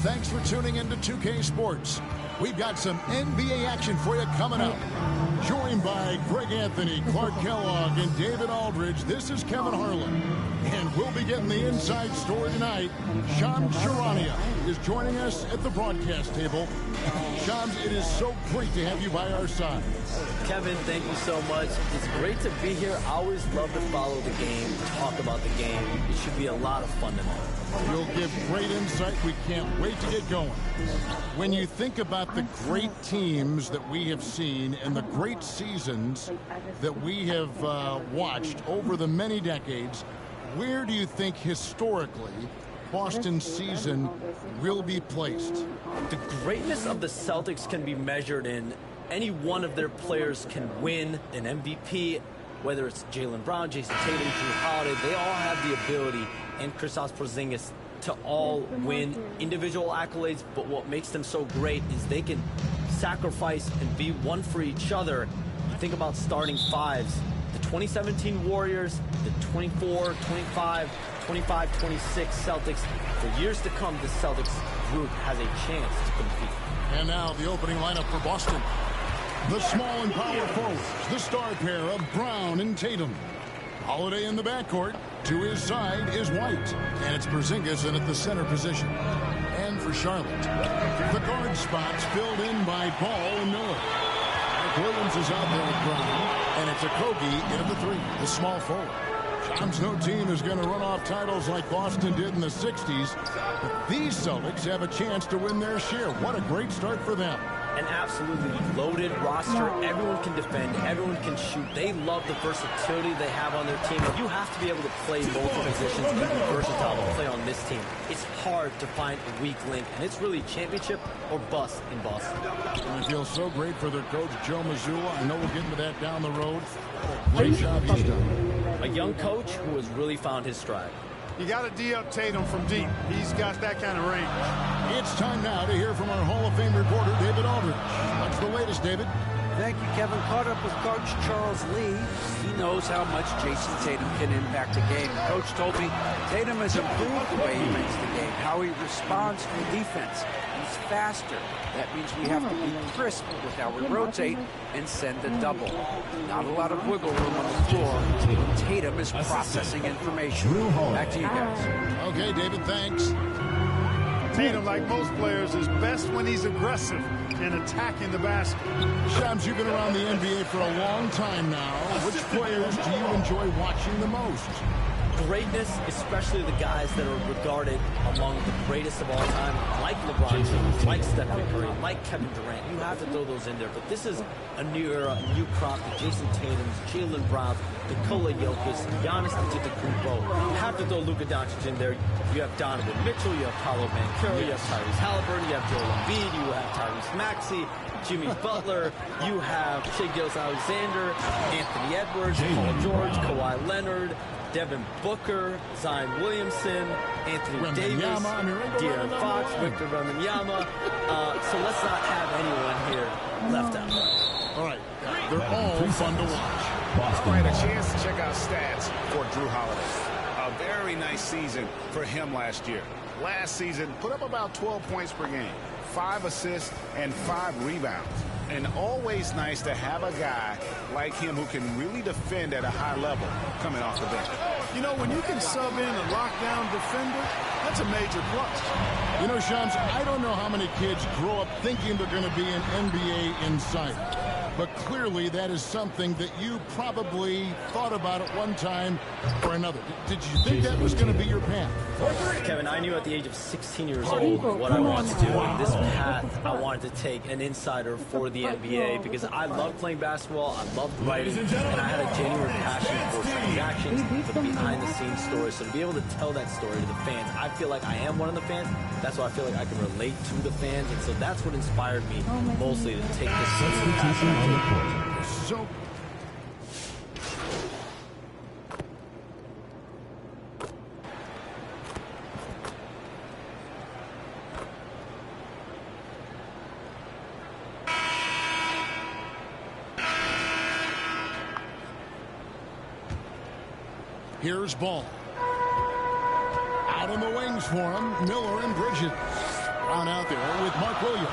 Thanks for tuning into 2K Sports. We've got some NBA action for you coming up. Joined by Greg Anthony, Clark Kellogg, and David Aldridge, this is Kevin Harlan. And we'll be getting the inside story tonight. Shams Charania is joining us at the broadcast table. Shams, it is so great to have you by our side. Kevin, thank you so much. It's great to be here. I always love to follow the game, talk about the game. It should be a lot of fun tonight. You'll give great insight. We can't wait to get going. When you think about the great teams that we have seen and the great seasons that we have watched over the many decades, where do you think historically Boston's season will be placed? The greatness of the Celtics can be measured in any one of their players can win an MVP, whether it's Jaylen Brown, Jason Tatum, Jrue Holiday. They all have the ability, and Kristaps Porzingis, to all win individual accolades, but what makes them so great is they can sacrifice and be one for each other. You think about starting fives. The 2017 Warriors, the 24, 25, 25, 26 Celtics. For years to come, the Celtics group has a chance to compete. And now the opening lineup for Boston. The small and power forwards, the star pair of Brown and Tatum. Holiday in the backcourt. To his side is White. And it's Porzingis in at the center position. And for Charlotte, the guard spots filled in by Ball and Miller. Williams is out there at Brown. And it's Okogie in at the three, the small forward. Shams, no team is going to run off titles like Boston did in the 60s. But these Celtics have a chance to win their share. What a great start for them. An absolutely loaded roster. Everyone can defend. Everyone can shoot. They love the versatility they have on their team. You have to be able to play both positions and be versatile to play on this team. It's hard to find a weak link, and it's really championship or bust in Boston. And I feel so great for their coach, Joe Mazzulla. I know we'll get into that down the road. Great job he's done. A young coach who has really found his stride. You got to D-up Tatum from deep. He's got that kind of range. It's time now to hear from our Hall of Fame reporter, David Aldridge. What's the latest, David? Thank you, Kevin. Caught up with Coach Charles Lee. He knows how much Jason Tatum can impact a game. Coach told me Tatum has improved the way he reads the game, how he responds to defense. He's faster. That means we have to be crisp with how we rotate and send a double. Not a lot of wiggle room on the floor. Tatum is processing information. Back to you guys. Okay, David, thanks. Tatum, like most players, is best when he's aggressive and attacking the basket. Shams, you've been around the NBA for a long time now. Which players do you enjoy watching the most? Greatness, especially the guys that are regarded among the greatest of all time, like LeBron James, like Stephen Curry, like Kevin Durant. You have to throw those in there. But this is a new era, a new crop. The Jason Tatum's, Jaylen Brown, Nikola Jokic, Giannis Antetokounmpo. You have to throw Luka Doncic in there. You have Donovan Mitchell, you have Paolo Banchero, you have Tyrese Halliburton, you have Joel Embiid, you have Tyrese Maxey, Jimmy Butler, you have Shai Gilgeous-Alexander, Anthony Edwards, Paul George, Kawhi Leonard, Devin Booker, Zion Williamson, Anthony Davis, De'Aaron Fox, Victor Wembanyama. So let's not have anyone here left out. All right. They're all fun to watch. All right, a chance to check out stats for Jrue Holiday. A very nice season for him last year. Last season, put up about 12 points per game, 5 assists, and 5 rebounds. And always nice to have a guy like him who can really defend at a high level coming off the bench. You know, when you can sub in a lockdown defender, that's a major plus. You know, Shams, I don't know how many kids grow up thinking they're going to be an NBA insider. But clearly that is something that you probably thought about at one time or another. Did you think that was going to be your path? Kevin, I knew at the age of 16 years old what I wanted to do. And this path I wanted to take an insider for the NBA because I love playing basketball, I loved writing, and I had a genuine passion for transactions, for behind-the-scenes stories. So to be able to tell that story to the fans, I feel like I am one of the fans. That's why I feel like I can relate to the fans. And so that's what inspired me mostly to take this path. So here's Ball. Out in the wings for him, Miller and Bridges. Brown out there with Mark Williams.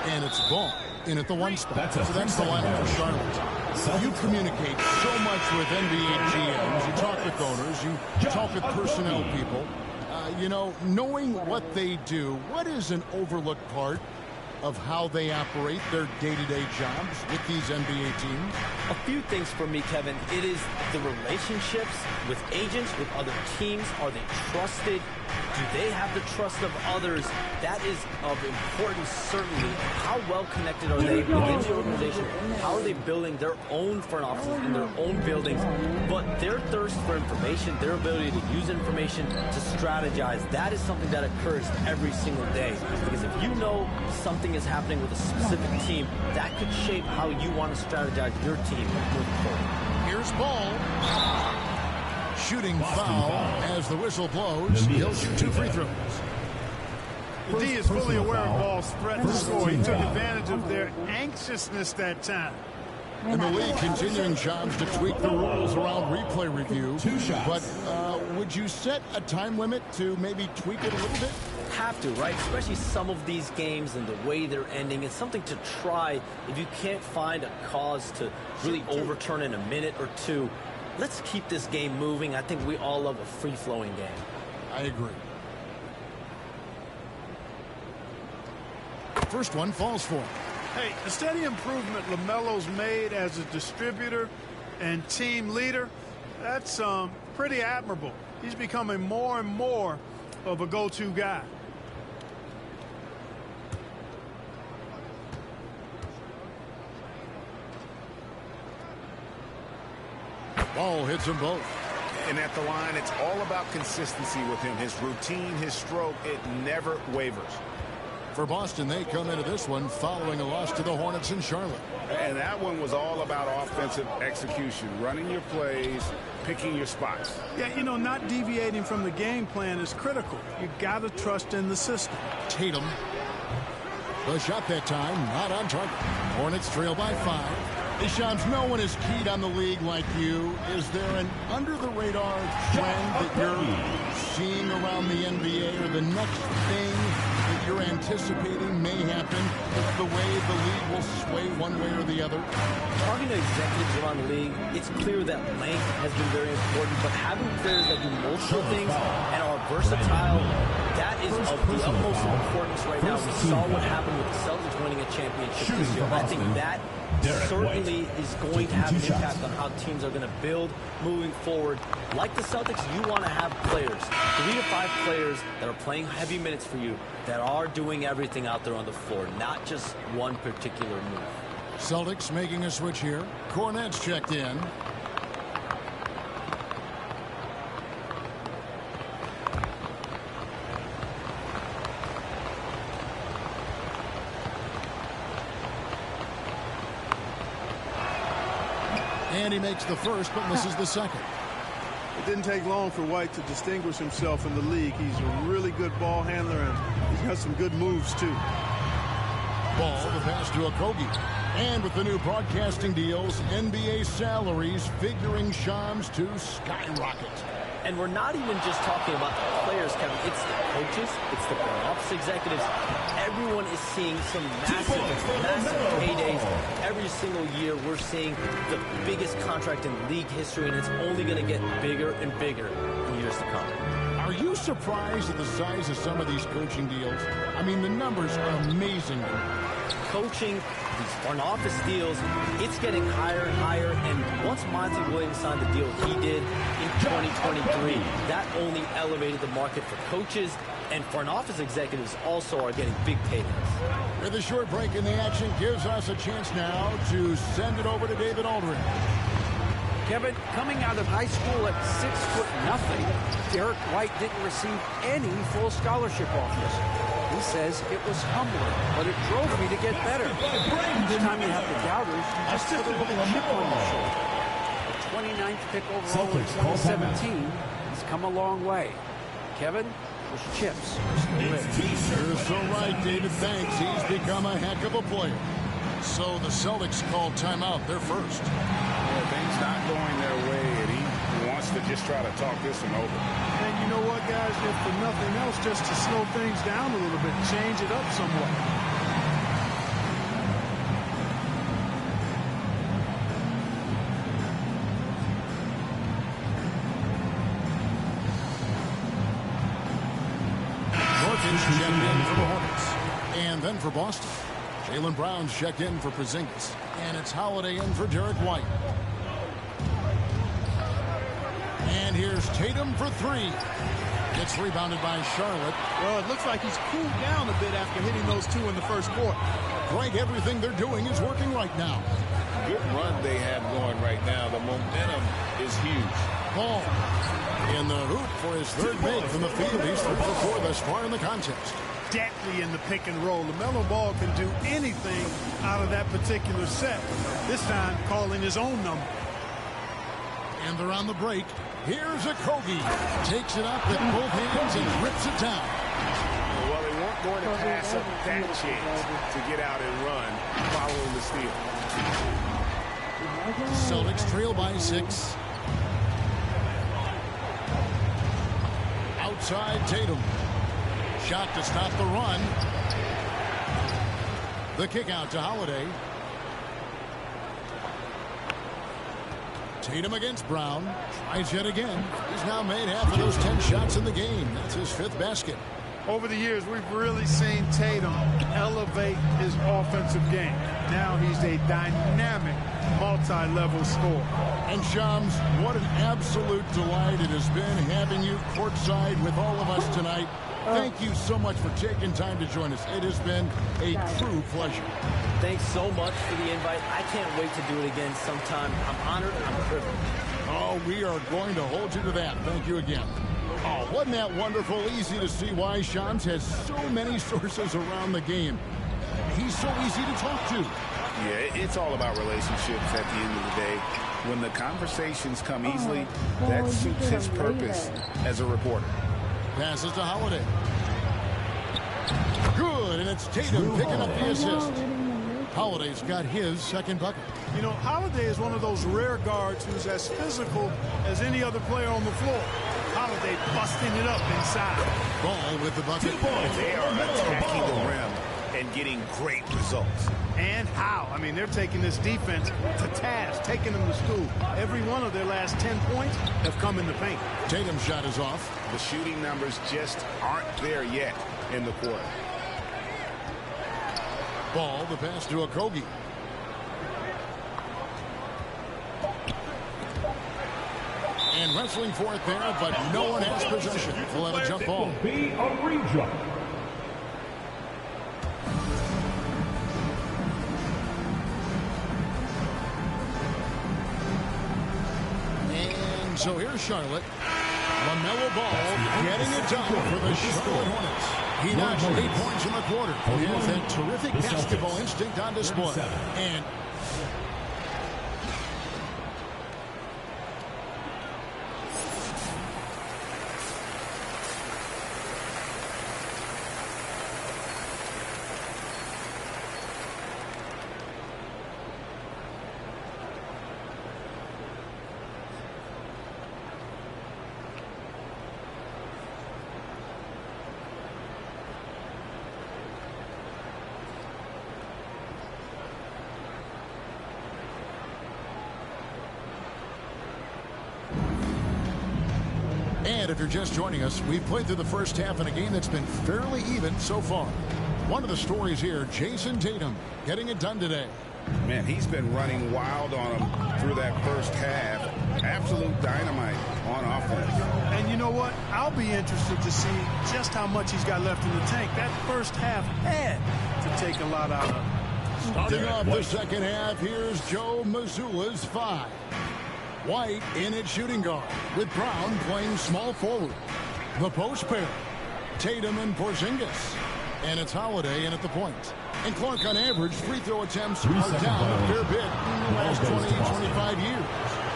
And it's ball in at the 1 spot. So that's the lineup for Charlotte. You communicate so much with NBA GMs. You talk with owners. You talk with personnel people. You know, knowing what they do, what is an overlooked part of how they operate their day-to-day jobs with these NBA teams? A few things for me, Kevin. It is the relationships with agents, with other teams. Are they trusted? Do they have the trust of others? That is of importance, certainly. How well connected are they within the organization? How are they building their own front offices in their own buildings? But their thirst for information, their ability to use information to strategize, that is something that occurs every single day. Because if you know something is happening with a specific team, that could shape how you want to strategize your team moving forward. Here's Ball. Shooting foul as the whistle blows. He'll shoot 2 free throws. The D is fully aware of Ball's threat to score. He took advantage of their anxiousness that time. And the league continuing jobs to tweak the rules around replay review. But would you set a time limit to maybe tweak it a little bit? Have to, right? Especially some of these games and the way they're ending. It's something to try. If you can't find a cause to really overturn in a minute or two, let's keep this game moving. I think we all love a free-flowing game. I agree. First one falls for him. Hey, the steady improvement LaMelo's made as a distributor and team leader, that's pretty admirable. He's becoming more and more of a go-to guy. Ball hits them both. And at the line, it's all about consistency with him. His routine, his stroke, it never wavers. For Boston, they come into this one following a loss to the Hornets in Charlotte. And that one was all about offensive execution, running your plays, picking your spots. Yeah, you know, not deviating from the game plan is critical. You got to trust in the system. Tatum. The shot that time, not on target. Hornets trail by 5. Hey, Shams, no one is keyed on the league like you. Is there an under-the-radar trend that you're seeing around the NBA, or the next thing that you're anticipating may happen with the way the league will sway one way or the other? Talking to executives around the league, it's clear that length has been very important, but having players that do multiple things and are versatile, that is of the utmost importance right now. We saw what happened with the Celtics winning a championship this year. I think that certainly is going to have an impact on how teams are going to build moving forward. Like the Celtics, you want to have players, 3 to 5 players that are playing heavy minutes for you, that are doing everything out there on the floor, not just one particular move. Celtics making a switch here. Hornets checked in. And he makes the first, but misses the second. It didn't take long for White to distinguish himself in the league. He's a really good ball handler, and he's got some good moves, too. Ball, the pass to Okogie. And with the new broadcasting deals, NBA salaries figuring Shams to skyrocket. And we're not even just talking about the players, Kevin. It's the coaches, it's the front office executives. Everyone is seeing some massive paydays. Every single year we're seeing the biggest contract in league history, and it's only going to get bigger and bigger in years to come. Are you surprised at the size of some of these coaching deals? I mean, the numbers are amazing. Coaching, these front office deals, it's getting higher and higher. And once Monty Williams signed the deal he did in 2023, that only elevated the market for coaches, and front office executives also are getting big paydays. With a short break in the action, gives us a chance now to send it over to David Aldridge. Kevin, coming out of high school at 6'0", Derek White didn't receive any full scholarship offers. He says it was humbling, but it drove me to get better. Each time you have the doubters, you just put a little chip on your shoulder. The 29th pick overall in 2017, he's come a long way. Kevin, those chips are still in. You're so right, David. Thanks. He's become a heck of a player. So the Celtics called timeout. They're first. Things not going their way, and he wants to just try to talk this one over. And you know what, guys, if for nothing else, just to slow things down a little bit, change it up somewhat. Checked in for the Hornets. And then for Boston, Jaylen Brown's checked in for Porzingis. And it's Holiday in for Derek White. And here's Tatum for three. Gets rebounded by Charlotte. Well, it looks like he's cooled down a bit after hitting those two in the first quarter. Greg, everything they're doing is working right now. Good run they have going right now. The momentum is huge. Ball in the hoop for his third make from the field. He's 3 for 4 thus far in the contest. Deadly in the pick and roll. LaMelo Ball can do anything out of that particular set. This time calling his own number. And they're on the break. Here's Okogie. Takes it up with both hands and rips it down. Well, they weren't going to pass up that chance to get out and run following the steal. Celtics trail by 6. Outside Tatum. Shot to stop the run. The kick out to Holiday. Tatum against Brown. Tries yet again. He's now made half of those 10 shots in the game. That's his 5th basket. Over the years, we've really seen Tatum elevate his offensive game. Now he's a dynamic, multi-level scorer. And Shams, what an absolute delight it has been having you courtside with all of us tonight. Thank you so much for taking time to join us. It has been a true pleasure. Thanks so much for the invite. I can't wait to do it again sometime. I'm honored. I'm privileged. Oh, we are going to hold you to that. Thank you again. Oh, wasn't that wonderful? Easy to see why Shams has so many sources around the game. He's so easy to talk to. Yeah, it's all about relationships at the end of the day. When the conversations come easily, that suits his purpose as a reporter. Passes to Holiday. Good, and it's Tatum picking up the assist. Holiday's got his second bucket. You know, Holiday is one of those rare guards who's as physical as any other player on the floor. Holiday busting it up inside. Ball with the bucket. They are attacking the rim and getting great results. And how? I mean, they're taking this defense to task, taking them to school. Every one of their last 10 points have come in the paint. Tatum's shot is off. The shooting numbers just aren't there yet in the quarter. Ball, the pass to Okogie. And wrestling for it there, but no one has possession. We'll have a jump ball. Be a re-jump. So here's Charlotte. LaMelo Ball getting it done for the Charlotte Hornets. He notched 8 points in the quarter. He has that terrific basketball instinct on display. And if you're just joining us, we've played through the first half in a game that's been fairly even so far. One of the stories here, Jason Tatum getting it done today. Man, he's been running wild on him through that first half. Absolute dynamite on offense. And you know what? I'll be interested to see just how much he's got left in the tank. That first half had to take a lot out of him. Starting off the second half, here's Joe Mazzulla's 5. White in at shooting guard, with Brown playing small forward. The post pair, Tatum and Porzingis. And it's Holiday in at the point. And Clark, on average, free throw attempts are down a fair bit in the last 20, 25 years.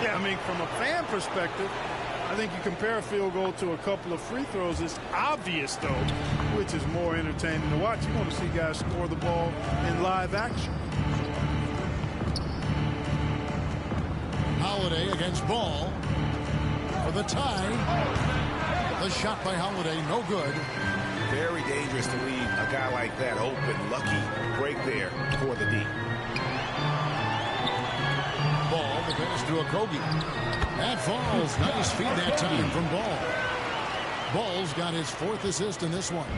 Yeah, I mean, from a fan perspective, I think you compare a field goal to a couple of free throws. It's obvious, though, which is more entertaining to watch. You want to see guys score the ball in live action. Holiday against Ball for the tie. The shot by Holiday, no good. Very dangerous to leave a guy like that open. Lucky break there for the D. Ball, the pass to Okogie. That falls. Nice feed that time from Ball. Ball's got his 4th assist in this one.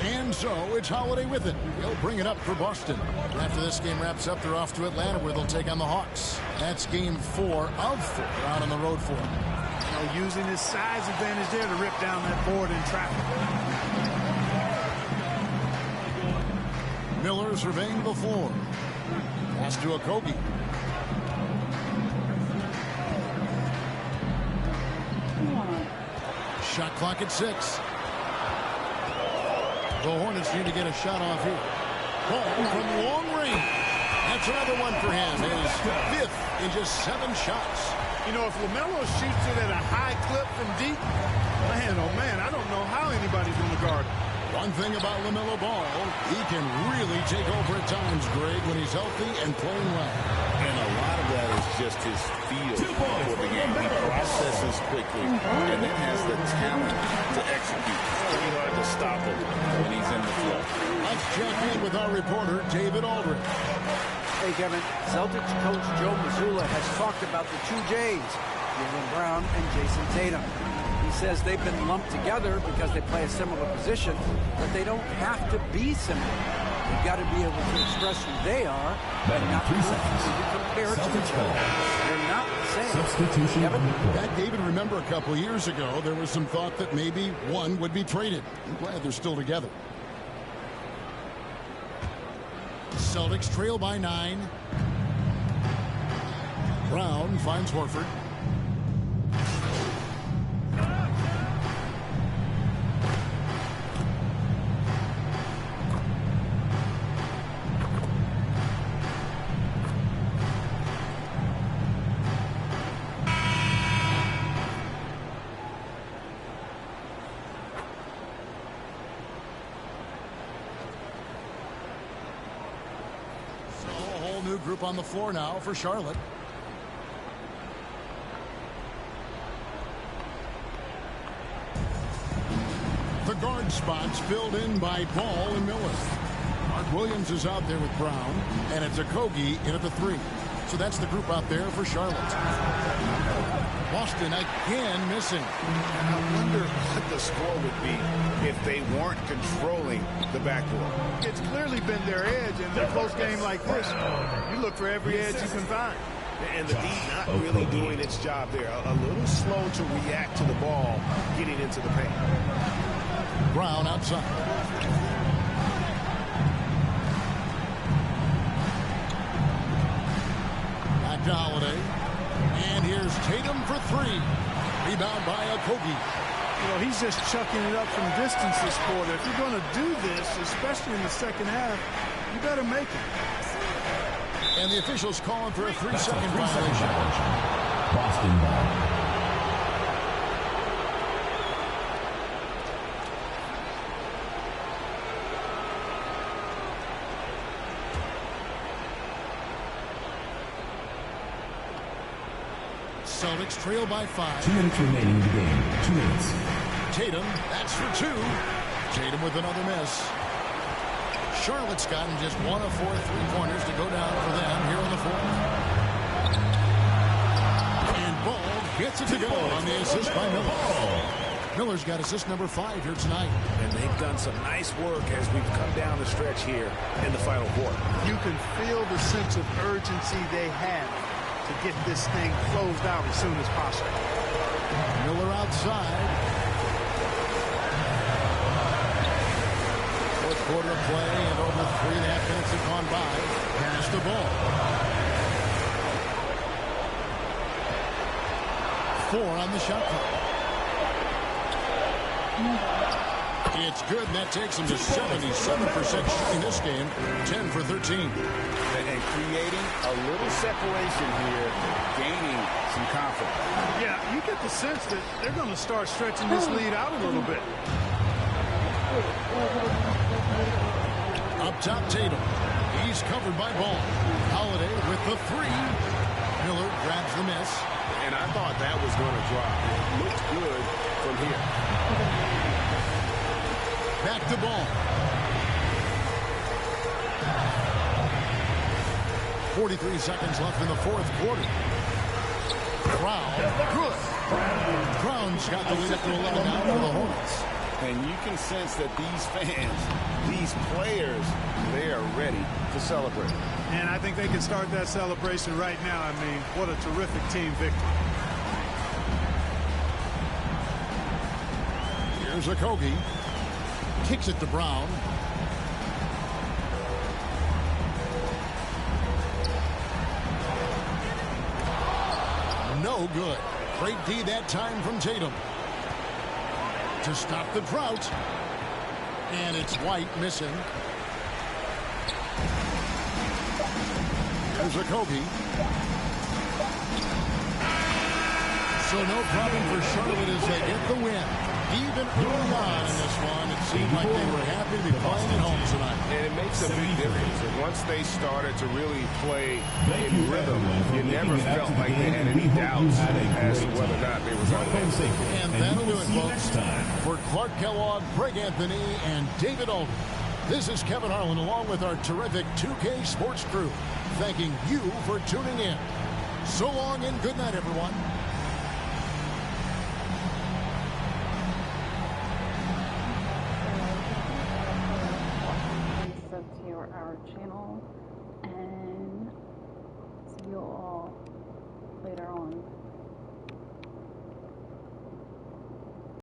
And so it's Holiday with it. He'll bring it up for Boston. After this game wraps up, they're off to Atlanta where they'll take on the Hawks. That's game 4 of 4 out on the road for him. You know, using his size advantage there to rip down that board in traffic. Miller surveying the floor. Pass to Okogie. Shot clock at 6. The Hornets need to get a shot off here. Ball from long range. That's another one for him. His 5th in just 7 shots. You know, if LaMelo shoots it at a high clip from deep, man, oh man, I don't know how anybody's going to guard him. One thing about LaMelo Ball, he can really take over at times, Greg, when he's healthy and playing well. And a lot of that is just his feel for the game. He processes quickly and then has the talent to execute. It's pretty hard to stop him when he's in the flow. Let's check in with our reporter, David Aldridge. Hey, Kevin. Celtics coach Joe Mazzulla has talked about the 2 J's, Jaylen Brown and Jason Tatum. He says they've been lumped together because they play a similar position, but they don't have to be similar. You've got to be able to express who they are, but not to compare to each other. They're not the same. Substitution. Yeah, David, remember a couple years ago, there was some thought that maybe one would be traded. I'm glad they're still together. Celtics trail by 9. Brown finds Horford. New group on the floor now for Charlotte. The guard spots filled in by Ball and Miller. Mark Williams is out there with Brown, and it's Okogie in at the 3. So that's the group out there for Charlotte. Boston again missing. I wonder what the score would be if they weren't controlling the backcourt. It's clearly been their edge, and in a close game like this, you look for every edge you can find. And the D not really doing its job there. A little slow to react to the ball getting into the paint. Brown outside. Back to Holiday. And here's Tatum for 3. Rebound by Okogie. You know, he's just chucking it up from distance this quarter. If you're going to do this, especially in the second half, you better make it. And the officials calling for a 3-second violation. Boston ball. Celtics trail by 5. 2 minutes remaining in the game. 2 minutes. Tatum, that's for 2. Tatum with another miss. Charlotte's gotten just 1 of 4 3-pointers to go down for them here in the 4th. And Ball gets it to go on the assist by Miller. Miller's got assist number 5 here tonight. And they've done some nice work as we've come down the stretch here in the final quarter. You can feel the sense of urgency they have to get this thing closed out as soon as possible. Miller outside. Fourth quarter of play and over 3.5 minutes have gone by. Pass the ball. 4 on the shot clock. It's good, and that takes him to 77% shooting this game. 10 for 13. And creating a little separation here, gaining some confidence. Yeah, you get the sense that they're going to start stretching this lead out a little bit. Up top, Tatum. He's covered by Ball. Holiday with the 3. Miller grabs the miss. And And I thought that was going to drop. It looked good from here. Back to ball. 43 seconds left in the fourth quarter. Brown, good. Brown's got the lead up to 11 now for the Hornets. And you can sense that these fans, these players, they are ready to celebrate. And I think they can start that celebration right now. I mean, what a terrific team victory. Here's Okogie. Kicks it to Brown. No good. Great D that time from Tatum. To stop the drought. And it's White missing. Here's Okogie. So no problem for Charlotte as they get the win. Even early on in this one, it seemed like they were happy to be playing at home tonight. And it makes a big difference. And once they started to really play in rhythm, you never felt like they had any doubts as to whether or not they were going to win. And that'll do it, folks. For Clark Kellogg, Greg Anthony, and David Alden, this is Kevin Harlan along with our terrific 2K Sports crew, thanking you for tuning in. So long and good night, everyone. To our channel, and see you all later on.